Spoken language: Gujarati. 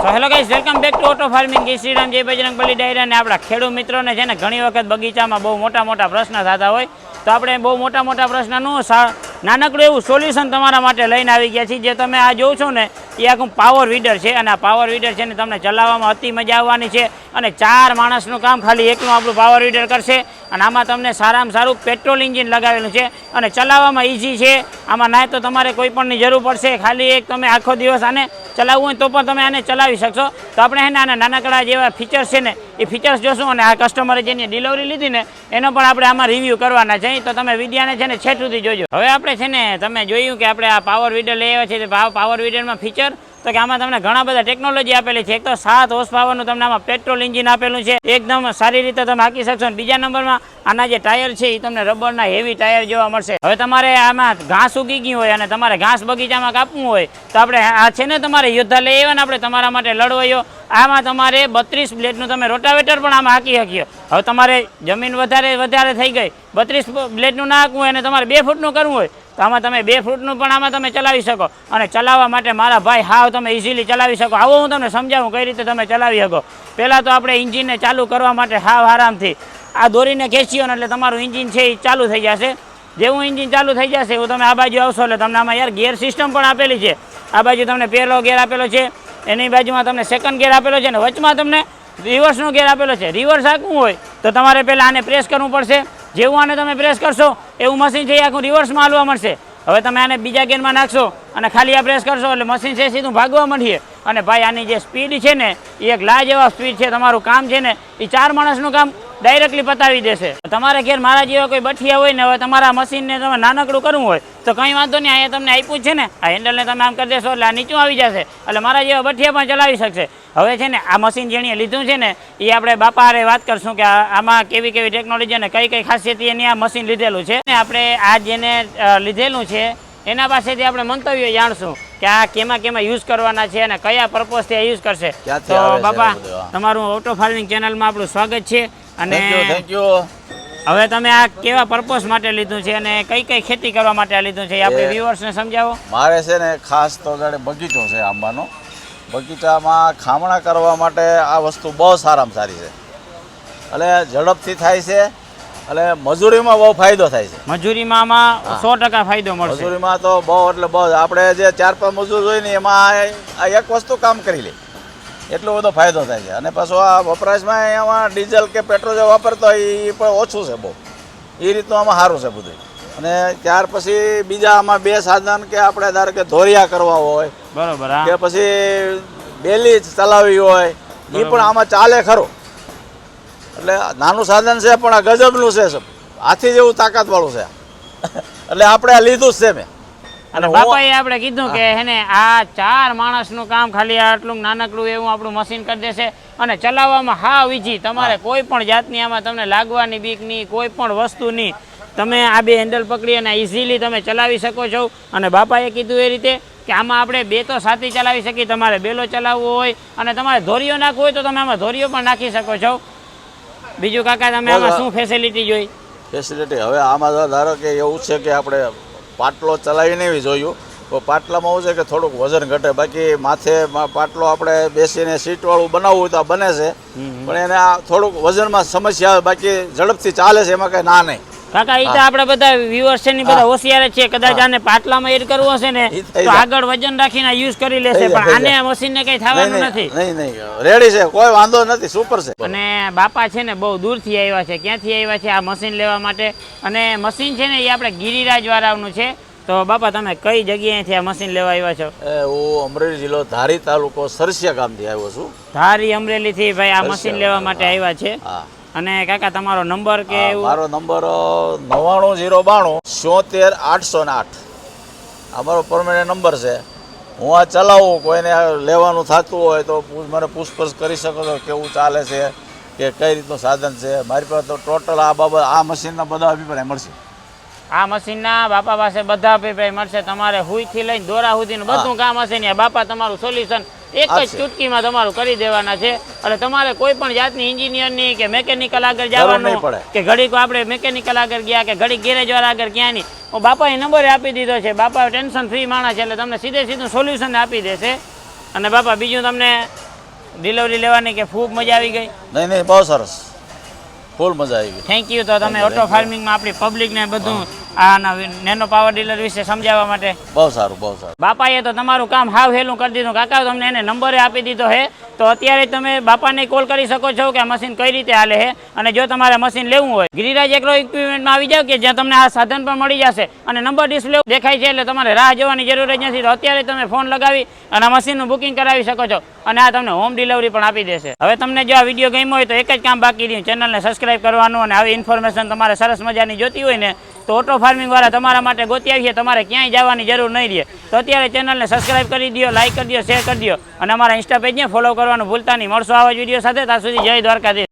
તો hello guys, welcome back to auto farming. જય શ્રી રામ, જય બજરંગબલી ડાયરા. ને આપણા ખેડૂત મિત્રોને છે ને ઘણી વખત બગીચામાં બહુ મોટા પ્રશ્ન થતા હોય, તો આપણે બહુ મોટા પ્રશ્નનું નાનકડું એવું સોલ્યુશન તમારા માટે લઈને આવી ગયા છીએ. જે તમે આ જોવો છો ને એ આખું પાવર વીડર છે, અને આ પાવર વીડર છે ને તમને ચલાવવામાં અતિ મજા આવવાની છે. અને 4 માણસનું કામ ખાલી એકનું આપણું પાવર વીડર કરશે. અને આમાં તમને સારામાં સારું પેટ્રોલ એન્જિન લગાવેલું છે અને ચલાવવામાં ઇઝી છે. આમાં ના તો તમારે કોઈ પણની જરૂર પડશે, ખાલી એક તમે આખો દિવસ આને ચલાવવું હોય તો પણ તમે આને ચલાવી શકશો. તો આપણે છે ને આના નાનકડા જેવા ફીચર્સ છે ને એ ફીચર્સ જોશું, અને આ કસ્ટમરે જેની ડિલિવરી લીધી ને એનો પણ આપણે આમાં રિવ્યૂ કરવાના છે. તો તમે વિડીયોને છે ને છેટ સુધી જોજો. હવે આપણે છે ને તમે જોયું કે આપણે આ પાવર વીડર લઈ આવ્યા છીએ. પાવર વીડરમાં ફીચર તો કે આમાં તમને ઘણા બધા ટેકનોલોજી આપેલી છે. એક તો 7 હોર્સ પાવરનું તમને આમાં પેટ્રોલ એન્જિન આપેલું છે, એકદમ સારી રીતે તમે હાંકી શકશો. બીજા નંબરમાં આના જે ટાયર છે એ તમને રબરના હેવી ટાયર જોવા મળશે. હવે તમારે આમાં ઘાસ ઉગી ગઈ હોય અને તમારે ઘાસ બગીચામાં કાપવું હોય તો આપણે આ છે ને તમારે યોદ્ધા લઈ આવ્યા ને આપણે તમારા માટે લડવાયો. આમાં તમારે 32 બ્લેડનું તમે રોટાવેટર પણ આમાં હાંકી શકીએ. હવે તમારે જમીન વધારે થઈ ગઈ, 32 બ્લેડનું ના હાંકવું હોય અને તમારે 2 ફૂટનું કરવું હોય તો આમાં તમે 2 ફૂટનું પણ આમાં તમે ચલાવી શકો. અને ચલાવવા માટે મારા ભાઈ હાવ તમે ઇઝીલી ચલાવી શકો. આવો હું તમને સમજાવું કઈ રીતે તમે ચલાવી શકો. પહેલાં તો આપણે એન્જિનને ચાલુ કરવા માટે હાવ આરામથી આ દોરીને ખેંચીઓ ને એટલે તમારું એન્જિન છે એ ચાલુ થઈ જશે. જેવું એન્જિન ચાલુ થઈ જશે એવું તમે આ બાજુ આવશો એટલે તમને આમાં યાર ગિયર સિસ્ટમ પણ આપેલી છે. આ બાજુ તમને પહેલો ગિયર આપેલો છે, એની બાજુમાં તમને સેકન્ડ ગિયર આપેલો છે, અને વચમાં તમને રિવર્સનો ગિયર આપેલો છે. રિવર્સ હાંકવું હોય તો તમારે પહેલાં આને પ્રેસ કરવું પડશે. જેવું આને તમે પ્રેસ કરશો એવું મશીન છે એ આખું રિવર્સમાં હાલવા મળશે. હવે તમે આને બીજા ગિયરમાં નાખશો અને ખાલી આ પ્રેસ કરશો એટલે મશીન છે સીધું ભાગવા માંડીએ. અને ભાઈ આની જે સ્પીડ છે ને એ એક લાજવાબ સ્પીડ છે. તમારું કામ છે ને એ 4 માણસનું કામ ડાયરેક્ટલી પતાવી દેશે. તમારે ઘેર મારા જેવા કોઈ બઠિયા હોય ને, હવે તમારા મશીનને તમે નાનકડું કરવું હોય તો કંઈ વાંધો નહીં, અહીંયા તમને આપ્યું છે ને આ હેન્ડલને તમે આમ કરી દેશો એટલે આ નીચું આવી જશે, એટલે મારા જેવા બઠિયા પણ ચલાવી શકશે. હવે છે ને આ મશીન જેણીએ લીધું છે ને એ આપણે બાપા હારે વાત કરશું કે આમાં કેવી ટેકનોલોજી અને કઈ ખાસિયત એની આ મશીન લીધેલું છે. આપણે આ જેને લીધેલું છે એના પાસેથી આપણે મંતવ્ય જાણશું કે આ કેમાં યુઝ કરવાના છે અને કયા પર્પઝથી આ યુઝ કરશે. તો બાપા તમારું ઓટો ફાર્મિંગ ચેનલમાં આપણું સ્વાગત છે. અને થેન્ક યુ. હવે તમે આ કેવા પર્પઝ માટે લીધું છે અને કઈ ખેતી કરવા માટે આ લીધું છે આપણે વ્યુઅર્સને સમજાવો. મારે છે ને ખાસ તો જાણે બગીચો છે આંબાનો. બગીચામાં ખામણા કરવા માટે આ વસ્તુ બહુ સારામાં સારી છે. એટલે ઝડપથી થાય છે, એટલે મજૂરીમાં બહુ ફાયદો થાય છે. મજૂરીમાં આમાં 100% ફાયદો મળશે. મજૂરીમાં તો બહુ એટલે બહુ આપણે જે 4-5 મજૂર હોય ને એમાં આ એક વસ્તુ કામ કરી લે એટલો બધો ફાયદો થાય છે. અને પાછો આ વપરાશમાં એમાં ડીઝલ કે પેટ્રોલ જે વાપરતો હોય એ પણ ઓછું છે બહુ. એ રીતનું આમાં સારું છે બધું. અને ત્યાર પછી બીજા આમાં 2 સાધન કે આપણે ધારો કે ધોરિયા કરવા હોય બરોબર કે પછી બેલી ચલાવવી હોય એ પણ આમાં ચાલે ખરું. એટલે નાનું સાધન છે પણ આ ગજબનું છે, હાથી જેવું તાકાતવાળું છે. એટલે આપણે આ લીધું જ છે મેં. અને બાપાએ આપણે કીધું કે હેને આ 4 માણસનું કામ ખાલી આટલું નાનકડું એવું આપણું મશીન કરી દેશે. અને ચલાવવામાં હાવ ઈઝી. તમારે કોઈ પણ જાતની આમાં તમને લાગવાની બીક નહીં, કોઈ પણ વસ્તુની. તમે આ 2 હેન્ડલ પકડી અને ઇઝીલી તમે ચલાવી શકો છો. અને બાપાએ કીધું એ રીતે કે આમાં આપણે 2 તો સાથી ચલાવી શકીએ. તમારે બેલો ચલાવવો હોય અને તમારે ધોરીઓ નાખવો હોય તો તમે આમાં ધોરીઓ પણ નાખી શકો છો. બીજું કાકા તમે આમાં શું ફેસિલિટી જોઈ? ફેસિલિટી હવે આમાં ધારો કે એવું છે કે આપણે પાટલો ચલાવીને એવી જોયું તો પાટલામાં એવું છે કે થોડુંક વજન ઘટે. બાકી માથે પાટલો આપણે બેસીને સીટવાળું બનાવવું હોય તો બને છે, પણ એને આ થોડુંક વજનમાં સમસ્યા આવે. બાકી ઝડપથી ચાલે છે, એમાં કંઈ ના નહીં. કાકા એ તો આપણે બધા વ્યુઅર્સ છે ને બધા હોશિયાર છે. કદાચ આને પાટલામાં એડ કરવો હશે ને તો આગળ વજન રાખીને યુઝ કરી લેશે, પણ આને મશીનને કઈ થવાનું નથી. નહીં રેડી છે, કોઈ વાંધો નથી, સુપર છે. અને બાપા છે ને બહુ દૂરથી આવ્યા છે. ક્યાંથી આવ્યા છે આ મશીન લેવા માટે? અને મશીન છે ને એ આપણે ગિરિરાજ વાળાનું છે. તો બાપા તમે કઈ જગ્યાએથી આ મશીન લેવા આવ્યા છો? હું અમરેલી જિલ્લો ધારી તાલુકો સરસિયા ગામથી આવ્યો છું. ધારી અમરેલી થી ભાઈ આ મશીન લેવા માટે આવ્યા છે. અને કાકા તમારો નંબર કે? મારો નંબર 99 092 76 808. આ મારો પરમેનન્ટ નંબર છે. હું આ ચલાવું, કોઈને લેવાનું થતું હોય તો મને પૂછપરછ કરી શકો છો કેવું ચાલે છે કે કઈ રીતનું સાધન છે. મારી પાસે તો ટોટલ આ બાબત આ મશીનના બધા અભિપ્રાય મળશે. આ મશીનના બાપા પાસે બધા અભિપ્રાય મળશે. તમારે હુઈથી લઈને દોરા સુધીનું બધું કામ હશે ને બાપા તમારું સોલ્યુશન એક જ ચૂટકીમાં તમારું કરી દેવાના છે. એટલે તમારે કોઈ પણ જાતની એન્જિનિયરની કે મેકેનિકલ આગળ જવાનું કે ઘડીક આપણે મેકેનિકલ આગળ ગયા કે ઘડીક ગેરેજ વાળા આગળ ગયા નહીં. હું બાપાએ નંબર આપી દીધો છે. બાપા ટેન્શન ફ્રી માણસ છે એટલે તમને સીધું સોલ્યુશન આપી દેશે. અને બાપા બીજું તમને ડિલિવરી લેવાની કે ખૂબ મજા આવી ગઈ? નહીં નહીં, બહુ સરસ, ફૂલ મજા આવી ગઈ. Thank you. તો તમે ઓટો ફાર્મિંગમાં આપણી પબ્લિકને બધું આના નેનો પાવર ડીલર વિશે સમજાવવા માટે. બહુ સારું, બહુ સારું. બાપાએ તો તમારું કામ હાવ હેલું કરી દીધું. કાકા તમને એને નંબરે આપી દીધો હે, તો અત્યારે તમે બાપાને કોલ કરી શકો છો કે આ મશીન કઈ રીતે હાલે છે. અને જો તમારે મશીન લેવું હોય, ગિરિરાજ એગ્રો ઇક્વિપમેન્ટમાં આવી જાવ કે જ્યાં તમને આ સાધન પણ મળી જશે અને નંબર ડિસ્પ્લે દેખાય છે, એટલે તમારે રાહ જોવાની જરૂર જ નથી. તો અત્યારે તમે ફોન લગાવી અને આ મશીનનું બુકિંગ કરાવી શકો છો અને આ તમને હોમ ડિલિવરી પણ આપી દેશે. હવે તમને જો આ વિડીયો ગમ્યો હોય તો એક જ કામ બાકી રહ્યું, ચેનલને સબસ્ક્રાઇબ કરવાનું. અને આવી ઇન્ફોર્મેશન તમારે સરસ મજાની જોતી હોય ને તો ઓટો ફાર્મિંગ વાળા તમારા માટે ગોતી આવીએ. તમારે ક્યાંય જવાની જરૂર નહીં રહે. તો અત્યારે ચેનલને સબસ્ક્રાઇબ કરી દો, લાઇક કરી દો, શેર કરી દો અને અમારા ઇન્સ્ટા પેજને ફોલો કરવાનું ભૂલતા નહીં. મળશો આવા જ વિડીયો સાથે. ત્યાં સુધી જય દ્વારકાધીશ.